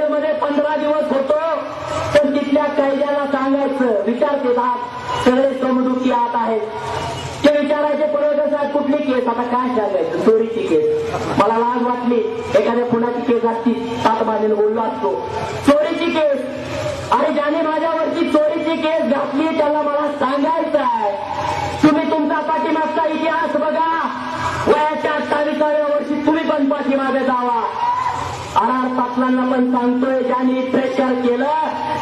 मध्ये 15 दिवस होतो तर तिथल्या कैद्याला सांगायचं विचार केला सगळे समजुती आत आहेत ते विचारायचे परत साहेब कुठली केस आता काय सांगायचं चोरीची केस मला लाज वाटली एखाद्या पुण्याची केस असती 7 महिन्याने बोललो असतो चोरीची केस अरे ज्याने माझ्यावरची चोरीची केस घातली त्याला मला सांगायचं आहे तुम्ही तुमचा पाठीमागचा इतिहास बघा वयाच्या 28व्या वर्षी तुम्ही पण पाठीमागे जावा आर पाटलांना पण सांगतोय ज्यांनी प्रेशर केलं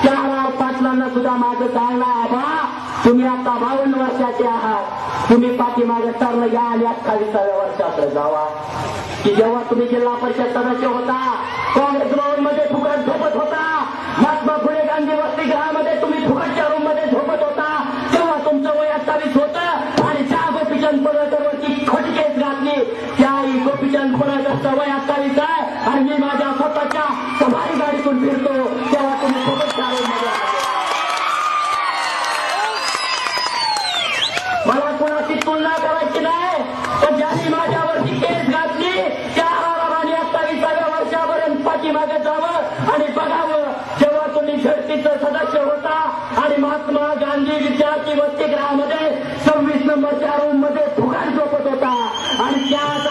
त्या आर पाटलांना सुद्धा माझं सांगणार आबा तुम्ही आता 52 वर्षाचे आहात तुम्ही पाठीमागे टर्न घ्या आणि 28व्या वर्षात जावा की जेव्हा तुम्ही जिल्हा परिषद सदस्य होता काँग्रेस भवनमध्ये फुकट झोपत होता महात्मा फुले गांधी वसतिगृहामध्ये तुम्ही फुकटच्या रूम मध्ये झोपत होता तेव्हा तुमचं वय 28 होतं आणि ज्या गोपीचंद पडळकरवरची खोटी केस घातली त्याही गोपीचंद पडळकरचं वय 28 आहे आणि मी माझ्या स्वतःच्या सवारी गाडीतून फिरतो तेव्हा तुम्ही फुकटच्या रूम मध्ये मला कोणाची तुलना करायची नाही पण ज्यांनी माझ्यावरची केस घातली त्या आरामाने 28व्या वर्षापर्यंत पाठीमागे जावं आणि बघावं जेव्हा तुम्ही झडपीचं सदस्य होता आणि महात्मा गांधी विद्यार्थी वसतिगृहामध्ये 26 नंबरच्या रूम मध्ये फुकट झोपत होता आणि त्याच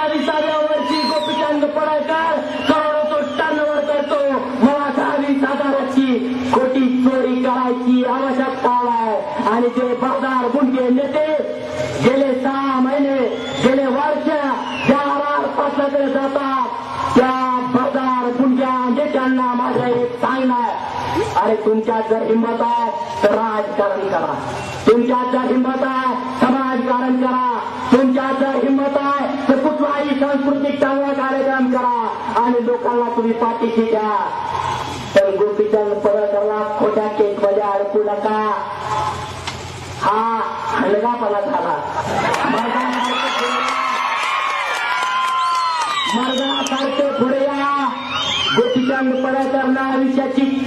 28व्या वर्षी गोपीचंद पडळकर करोडोचं टर्नओव्हर करतो मला 20,000ची खोटी चोरी करायची आवश्यकता आहे आणि जे बाजार गुंडे नेते गेले 6 महिने गेले वर्ष ज्या आर पाटलाकडे जातात त्या बाजार गुंड्या नेत्यांना माझं एक सांगणार अरे तुमच्यात जर हिंमत आहे तर राजकारण करा तुमच्यात जर हिंमत आहे समाजकारण करा तुमच्यात जर हिंमत आहे तर कुठलाही सांस्कृतिक चांगला कार्यक्रम करा आणि लोकांना तुम्ही पाठीशी द्या तर गोपीचंद पडळकरला खोट्या केसमध्ये अडकू नका हा हलगापणा झाला मर्दासारखे पुढे या गोपीचंद पडळकरला आयुष्याची